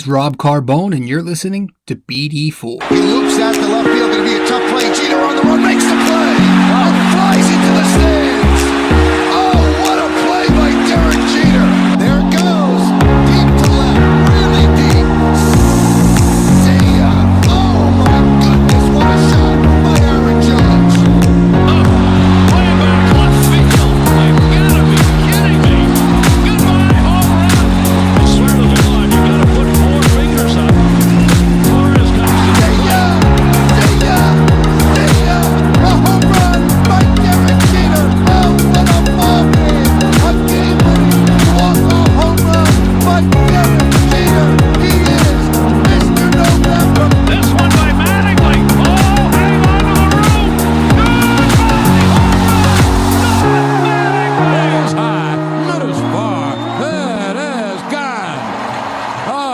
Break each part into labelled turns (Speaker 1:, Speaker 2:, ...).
Speaker 1: is Rob Carbone, and you're listening to BD4.
Speaker 2: He loops out to left field. Going to be a tough play. Jeter on the run, makes the play. And flies into the stands. Oh, what a play by Derek Jeter. There it goes. Deep to left. Really deep. See ya. Oh, my goodness. What a shot by Aaron Judge.
Speaker 3: Way back left field. You've got to be kidding me. Goodbye, home run. I swear to God, you got to put four fingers up. Flores comes to
Speaker 2: See ya. See ya. See ya. A home run by Derek Jeter. Oh, what a ball game. A game-winning walk-off home run by Derek Jeter. He is Mr. November.
Speaker 3: this one by Mattingly. Oh, hang on to the rope.
Speaker 4: That is high, that is far, that is gone.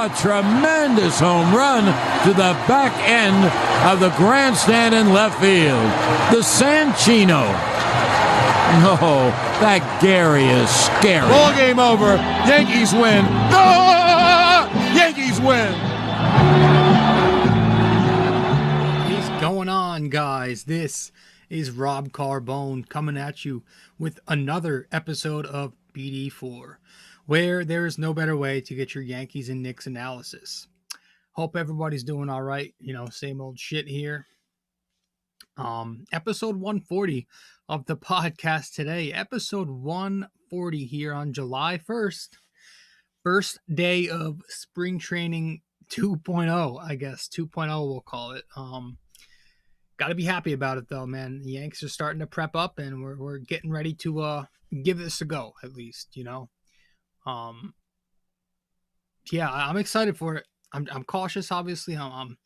Speaker 4: A tremendous home run to the back end of the grandstand in left field. The Sanchino. Oh, that Gary is scary. Ball game over. Yankees win. Ah! Yankees win.
Speaker 1: What is going on, guys? This is Rob Carbone coming at you with another episode of BD4, where there is no better way to get your Yankees and Knicks analysis. Hope everybody's doing all right. Same old shit here. Episode 140 of the podcast today. Episode 140 here on July 1st. First day of spring training 2.0, I guess. 2.0 we'll call it. Got to be happy about it though, man. The Yanks are starting to prep up, and we're getting ready to give this a go, at least. Yeah, I'm excited for it. I'm cautious, obviously. I'm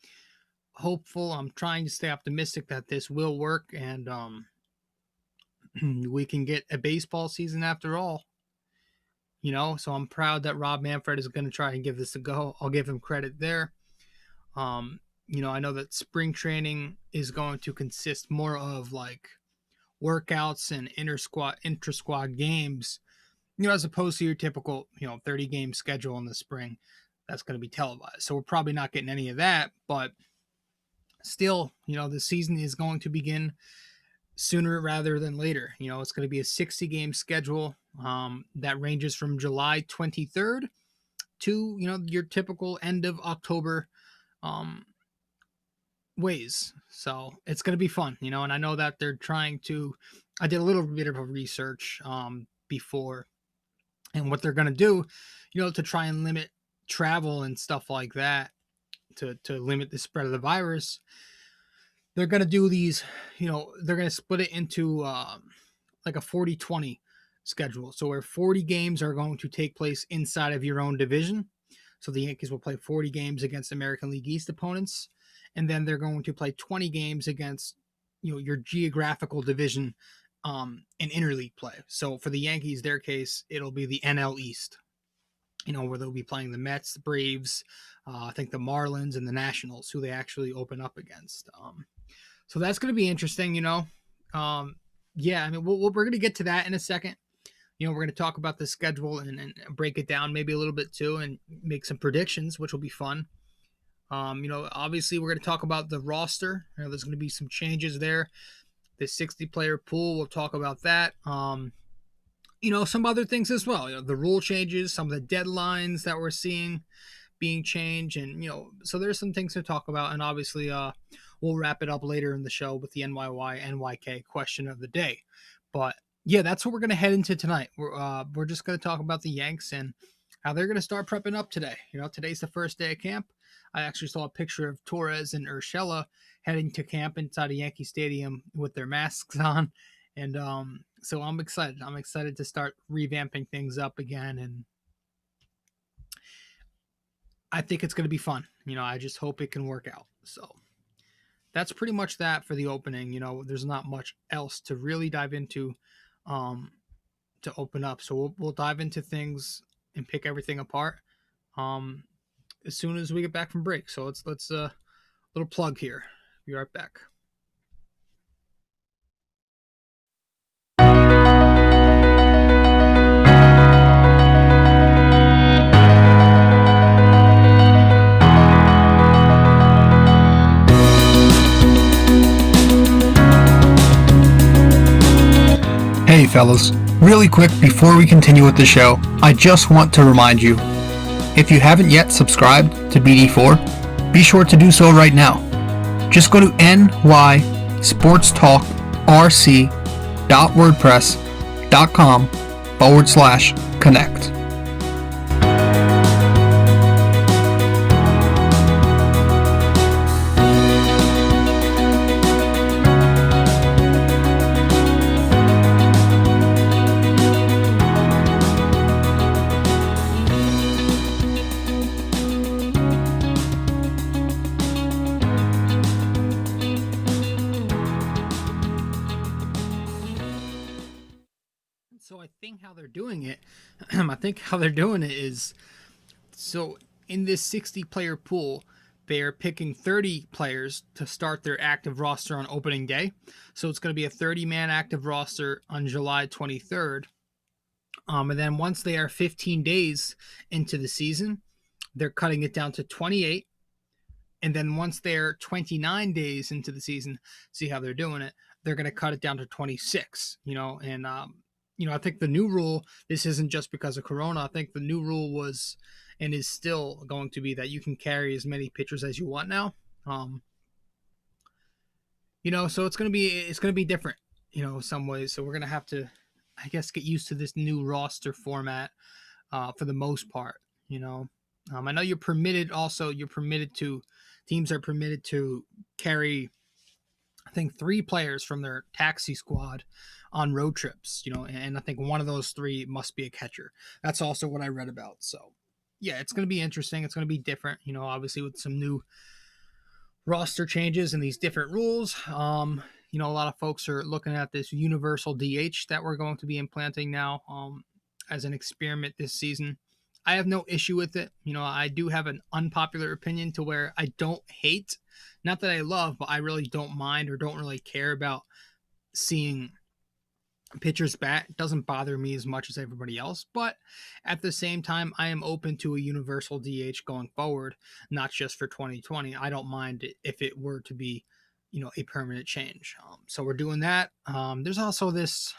Speaker 1: hopeful. I'm trying to stay optimistic that this will work, and we can get a baseball season after all. So I'm proud that Rob Manfred is going to try and give this a go. I'll give him credit there. I know that spring training is going to consist more of like workouts and intra-squad games, as opposed to your typical, 30-game schedule in the spring that's going to be televised. So we're probably not getting any of that, but still, the season is going to begin sooner rather than later. It's going to be a 60-game schedule that ranges from July 23rd to, your typical end of October ways. So it's going to be fun, and I know that they're trying to, I did a little bit of a research before, and what they're going to do, to try and limit travel and stuff like that, to limit the spread of the virus. They're going to do these, they're going to split it into like a 40-20 schedule. So where 40 games are going to take place inside of your own division. So the Yankees will play 40 games against American League East opponents. And then they're going to play 20 games against, your geographical division in interleague play. So for the Yankees, their case, it'll be the NL East, where they'll be playing the Mets, the Braves, I think the Marlins and the Nationals, who they actually open up against. So that's going to be interesting, we're going to get to that in a second. We're going to talk about the schedule and break it down maybe a little bit too, and make some predictions, which will be fun. Obviously we're going to talk about the roster. There's going to be some changes there. The 60-player pool, we'll talk about that. Some other things as well. The rule changes, some of the deadlines that we're seeing being changed, and so there's some things to talk about. And obviously, we'll wrap it up later in the show with the NYK question of the day. But yeah, that's what we're going to head into tonight. We're just going to talk about the Yanks and how they're going to start prepping up today. Today's the first day of camp. I actually saw a picture of Torres and Urshela heading to camp inside a Yankee Stadium with their masks on. And so I'm excited. I'm excited to start revamping things up again. And I think it's going to be fun. I just hope it can work out. So that's pretty much that for the opening. There's not much else to really dive into to open up. So we'll dive into things and pick everything apart as soon as we get back from break. So let's little plug here. Be right back.
Speaker 5: fellas. Really quick before we continue with the show, I just want to remind you, if you haven't yet subscribed to BD4, be sure to do so right now. Just go to nysportstalkrc.wordpress.com/connect.
Speaker 1: So I think how they're doing it, I think how they're doing it is, so in this 60-player pool, they're picking 30 players to start their active roster on opening day. So it's going to be a 30-man active roster on July 23rd. And then once they are 15 days into the season, they're cutting it down to 28. And then once they're 29 days into the season, see how they're doing it, they're going to cut it down to 26, and I think the new rule, this isn't just because of Corona. I think the new rule was and is still going to be that you can carry as many pitchers as you want now. So it's going to be different, some ways. So we're going to have to, I guess, get used to this new roster format for the most part, I know teams are permitted to carry, I think, 3 players from their taxi squad on road trips, and I think one of those 3 must be a catcher. That's also what I read about. So yeah, it's going to be interesting. It's going to be different, obviously with some new roster changes and these different rules. A lot of folks are looking at this universal DH that we're going to be implanting now as an experiment this season. I have no issue with it. I do have an unpopular opinion to where I don't hate, not that I love, but I really don't mind or don't really care about seeing pitchers bat. It doesn't bother me as much as everybody else, but at the same time, I am open to a universal DH going forward, not just for 2020. I don't mind it if it were to be, a permanent change. So we're doing that. There's also this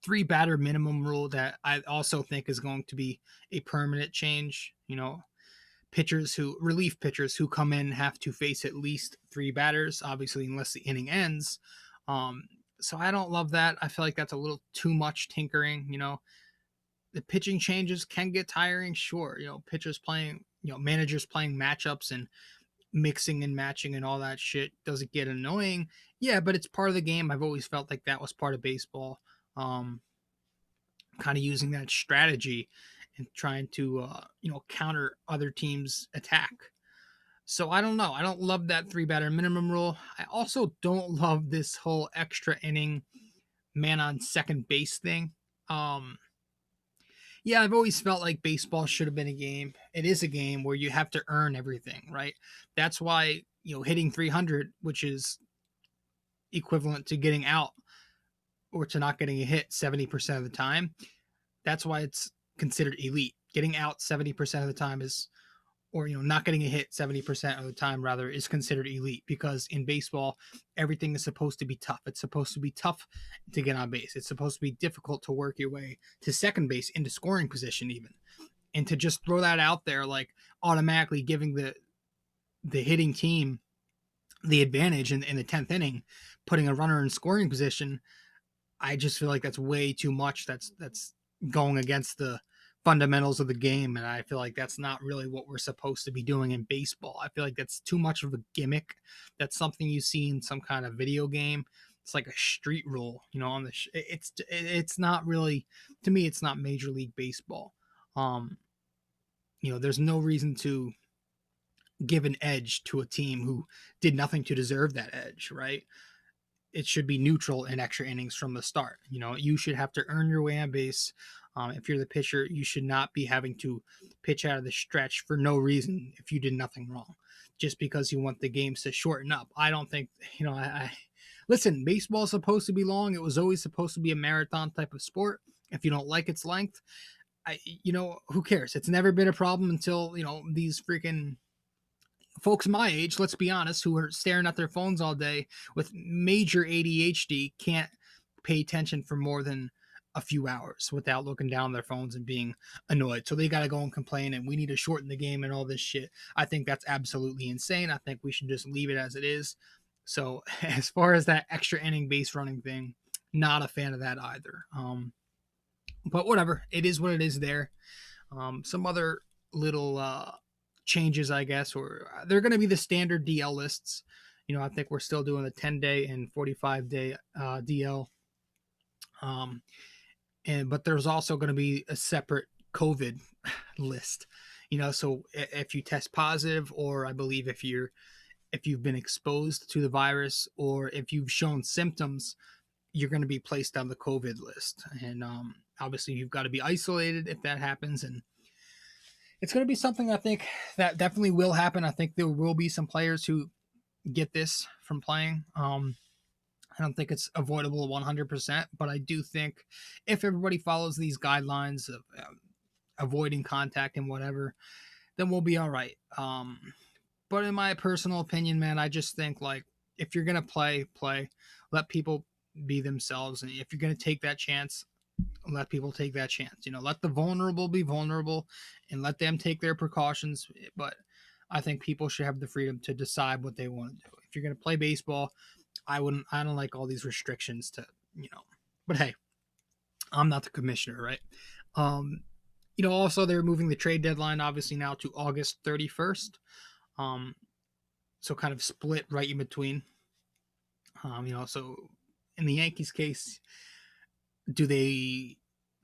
Speaker 1: 3-batter minimum rule that I also think is going to be a permanent change. Relief pitchers who come in have to face at least 3 batters, obviously, unless the inning ends. So I don't love that. I feel like that's a little too much tinkering. The pitching changes can get tiring, sure. Pitchers playing, managers playing matchups and mixing and matching and all that shit. Does it get annoying? Yeah, but it's part of the game. I've always felt like that was part of baseball. Kind of using that strategy and trying to, counter other teams' attack. So I don't know. I don't love that 3-batter minimum rule. I also don't love this whole extra inning man on second base thing. Yeah, I've always felt like baseball should have been a game. It is a game where you have to earn everything, right? That's why, hitting 300, which is equivalent to getting out or to not getting a hit 70% of the time, that's why it's considered elite. Getting out 70% of the time is, or not getting a hit 70% of the time rather, is considered elite, because in baseball everything is supposed to be tough. It's supposed to be tough to get on base. It's supposed to be difficult to work your way to second base into scoring position even. And to just throw that out there, like automatically giving the hitting team the advantage in the 10th inning, putting a runner in scoring position, I just feel like that's way too much. That's going against the fundamentals of the game, and I feel like that's not really what we're supposed to be doing in baseball. I feel like that's too much of a gimmick. That's something you see in some kind of video game. It's like a street rule, on the it's not really, to me, it's not Major League Baseball. There's no reason to give an edge to a team who did nothing to deserve that edge, right? It should be neutral in extra innings from the start. You should have to earn your way on base. If you're the pitcher, you should not be having to pitch out of the stretch for no reason if you did nothing wrong, just because you want the games to shorten up. I don't think, listen, baseball is supposed to be long. It was always supposed to be a marathon type of sport. If you don't like its length, who cares? It's never been a problem until, these freaking folks my age, let's be honest, who are staring at their phones all day with major ADHD, can't pay attention for more than a few hours without looking down their phones and being annoyed. So they got to go and complain and we need to shorten the game and all this shit. I think that's absolutely insane. I think we should just leave it as it is. So as far as that extra inning base running thing, not a fan of that either. But whatever, it is what it is there. Some other little changes, I guess, or they're going to be the standard DL lists. I think we're still doing the 10-day and 45-day DL. But there's also going to be a separate COVID list. So if you test positive, or I believe if you've been exposed to the virus, or if you've shown symptoms, you're going to be placed on the COVID list. And obviously you've got to be isolated if that happens. And it's going to be something I think that definitely will happen. I think there will be some players who get this from playing. I don't think it's avoidable 100%, but I do think if everybody follows these guidelines of avoiding contact and whatever, then we'll be all right. But in my personal opinion, man, I just think, like, if you're going to play, let people be themselves. And if you're going to take that chance, let people take that chance. Let the vulnerable be vulnerable and let them take their precautions. But I think people should have the freedom to decide what they want to do. If you're going to play baseball, I don't like all these restrictions but hey, I'm not the commissioner, right? Also they're moving the trade deadline obviously now to August 31st. So kind of split right in between. So in the Yankees case, do they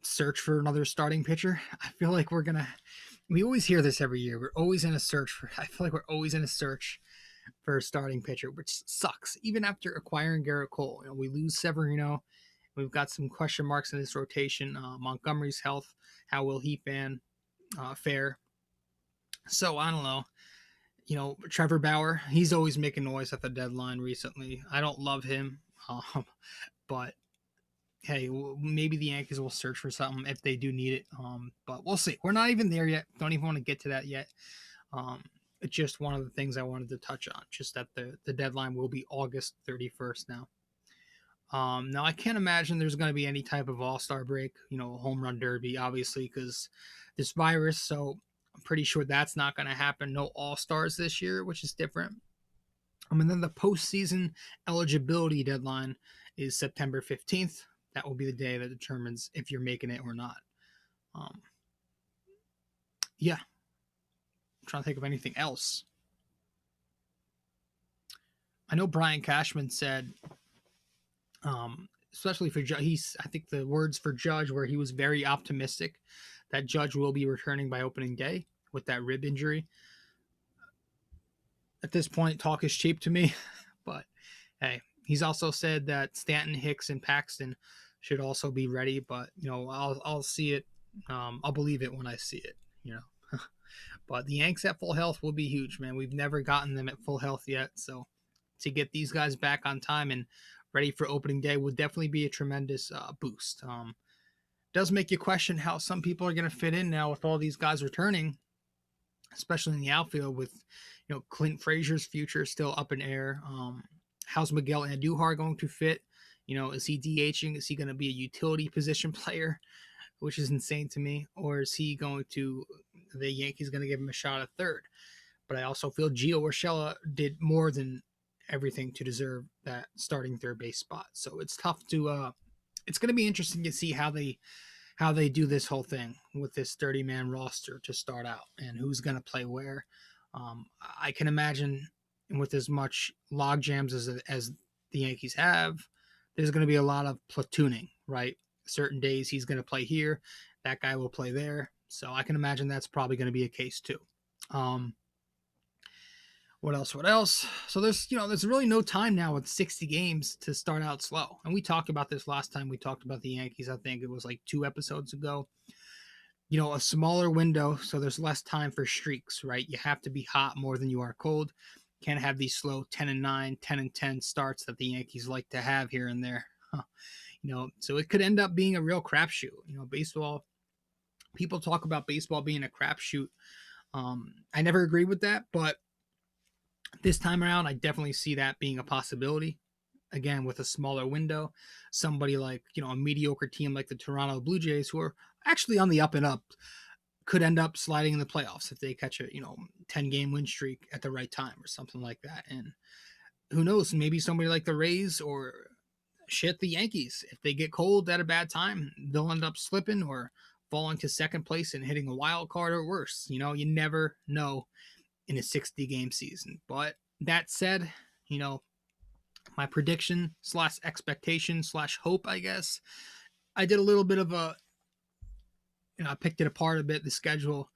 Speaker 1: search for another starting pitcher? I feel like we always hear this every year. I feel like we're always in a search for a starting pitcher, which sucks. Even after acquiring Garrett Cole, we lose Severino. We've got some question marks in this rotation. Montgomery's health, how will he fare? So I don't know. Trevor Bauer, he's always making noise at the deadline recently. I don't love him, but hey, maybe the Yankees will search for something if they do need it. But we'll see. We're not even there yet. Don't even want to get to that yet. It's just one of the things I wanted to touch on, just that the deadline will be August 31st now. Now, I can't imagine there's going to be any type of all-star break, a home run derby, obviously, because this virus. So I'm pretty sure that's not going to happen. No all-stars this year, which is different. And then the postseason eligibility deadline is September 15th. That will be the day that determines if you're making it or not. Yeah. Trying to think of anything else. I know Brian Cashman said, especially for Judge, I think the words for Judge where he was very optimistic that Judge will be returning by opening day with that rib injury. At this point, talk is cheap to me, but hey, he's also said that Stanton, Hicks, and Paxton should also be ready, but I'll see it. I'll believe it when I see it, But the Yanks at full health will be huge, man. We've never gotten them at full health yet. So to get these guys back on time and ready for opening day would definitely be a tremendous boost. Does make you question how some people are going to fit in now with all these guys returning, especially in the outfield with, Clint Frazier's future still up in air. How's Miguel Andujar going to fit? Is he DHing? Is he going to be a utility position player? Which is insane to me. Or is he the Yankees going to give him a shot at third? But I also feel Gio Urshela did more than everything to deserve that starting third base spot. So it's tough to, it's going to be interesting to see how they do this whole thing with this 30-man roster to start out and who's going to play where. I can imagine with as much log jams as the Yankees have, there's going to be a lot of platooning, right? Certain days he's going to play here, that guy will play there. So I can imagine that's probably going to be a case too. What else? So there's really no time now with 60 games to start out slow. And we talked about this last time we talked about the Yankees. I think it was like 2 episodes ago. A smaller window, so there's less time for streaks, right? You have to be hot more than you are cold. Can't have these slow 10-9, 10-10 starts that the Yankees like to have here and there. So it could end up being a real crapshoot. Baseball, people talk about baseball being a crapshoot. I never agree with that, but this time around, I definitely see that being a possibility. again, with a smaller window, somebody like, a mediocre team like the Toronto Blue Jays, who are actually on the up and up, could end up sliding in the playoffs if they catch a 10-game win streak at the right time or something like that. And who knows, maybe somebody like the Rays or the Yankees, if they get cold at a bad time, they'll end up slipping or falling to second place and hitting a wild card or worse. You never know in a 60-game season. But that said, my prediction / expectation / hope, I guess, I did a little bit of I picked it apart a bit, the schedule.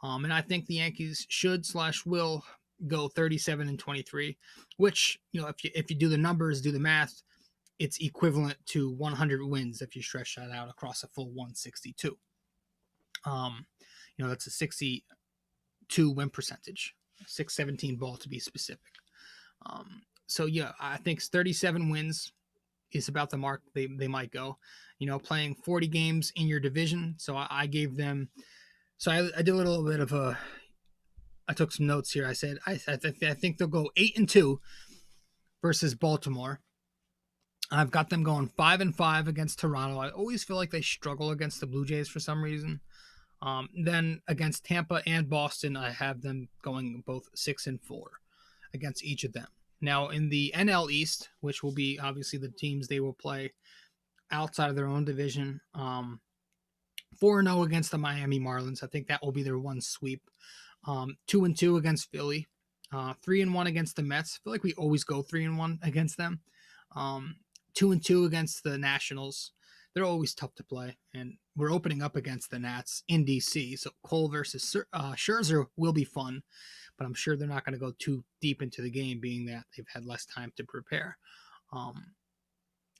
Speaker 1: And I think the Yankees should / will go 37-23, which, if you do the numbers, do the math, it's equivalent to 100 wins if you stretch that out across a full 162. That's a 62 win percentage, 617 ball to be specific. So yeah, I think 37 wins is about the mark they might go. Playing 40 games in your division. So I gave them. So I did a little bit of I took some notes here. I said I think they'll go 8-2 versus Baltimore. I've got them going 5-5 against Toronto. I always feel like they struggle against the Blue Jays for some reason. Then against Tampa and Boston, I have them going both 6-4 against each of them. Now in the NL East, which will be obviously the teams they will play outside of their own division, 4-0 against the Miami Marlins. I think that will be their one sweep. 2-2 against Philly. 3-1 against the Mets. I feel like we always go 3-1 against them. 2-2 against the Nationals. They're always tough to play, and we're opening up against the Nats in DC. So Cole versus Scherzer will be fun, but I'm sure they're not going to go too deep into the game, being that they've had less time to prepare,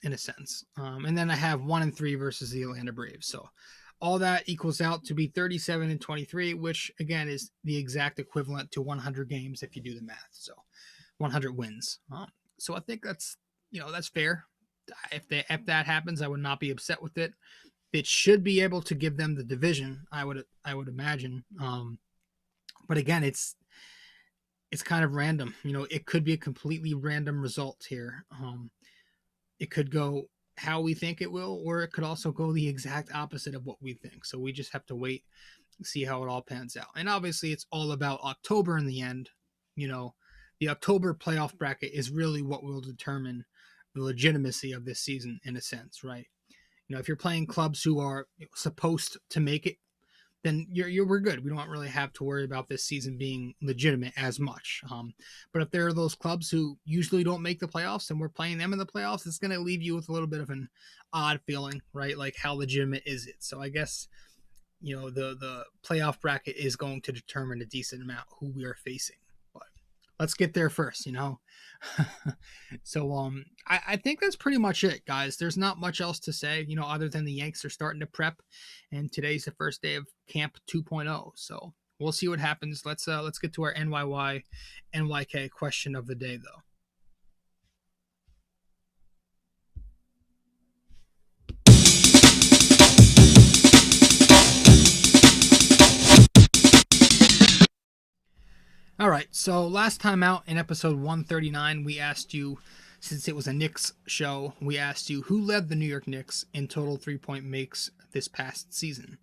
Speaker 1: in a sense. And then I have 1-3 versus the Atlanta Braves. So all that equals out to be 37-23, which again is the exact equivalent to 100 games if you do the math. So 100 wins. So I think that's fair. If that happens, I would not be upset with it. It should be able to give them the division, I would imagine. But again, it's kind of random. It could be a completely random result here. It could go how we think it will, or it could also go the exact opposite of what we think. So we just have to wait and see how it all pans out. And obviously, it's all about October in the end. The October playoff bracket is really what will determine the legitimacy of this season, in a sense, right? If you're playing clubs who are supposed to make it, then we're good. We don't really have to worry about this season being legitimate as much. But if there are those clubs who usually don't make the playoffs and we're playing them in the playoffs, it's going to leave you with a little bit of an odd feeling, right? Like, how legitimate is it? So I guess, the playoff bracket is going to determine a decent amount who we are facing. But let's get there first, So I think that's pretty much it, guys. There's not much else to say, other than the Yanks are starting to prep, and today's the first day of Camp 2.0. So we'll see what happens. Let's get to our NYK question of the day, though. All right, so last time out in episode 139, we asked you, since it was a Knicks show, we asked you who led the New York Knicks in total three-point makes this past season.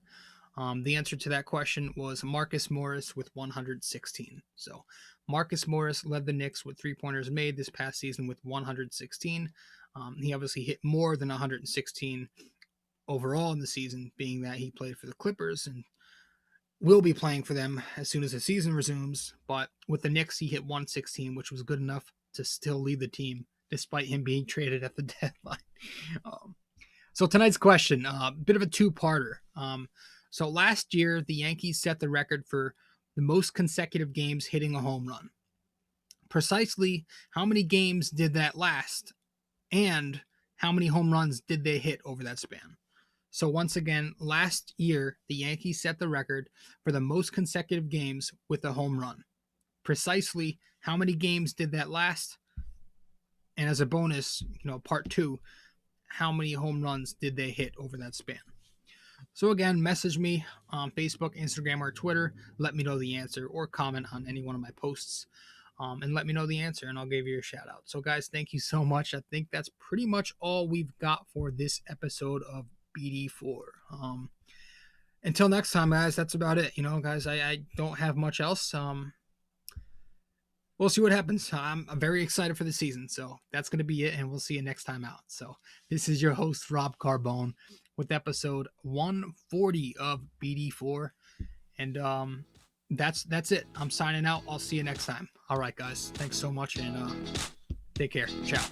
Speaker 1: The answer to that question was Marcus Morris with 116. So Marcus Morris led the Knicks with three-pointers made this past season with 116. He obviously hit more than 116 overall in the season, being that he played for the Clippers and will be playing for them as soon as the season resumes. But with the Knicks, he hit 116, which was good enough to still lead the team, despite him being traded at the deadline. So tonight's question, a bit of a two-parter. So last year, the Yankees set the record for the most consecutive games hitting a home run. Precisely how many games did that last? And how many home runs did they hit over that span? So once again, last year, the Yankees set the record for the most consecutive games with a home run. Precisely how many games did that last? And as a bonus, part two, how many home runs did they hit over that span? So again, message me on Facebook, Instagram, or Twitter. Let me know the answer or comment on any one of my posts. and let me know the answer, and I'll give you a shout out. So, guys, thank you so much. I think that's pretty much all we've got for this episode of BD4. Until next time, guys, that's about it. Guys, I don't have much else. We'll see what happens. I'm very excited for the season, so that's going to be it, and we'll see you next time out. So this is your host, Rob Carbone, with episode 140 of BD4, and that's it. I'm signing out. I'll see you next time. All right, guys, thanks so much, and take care. Ciao.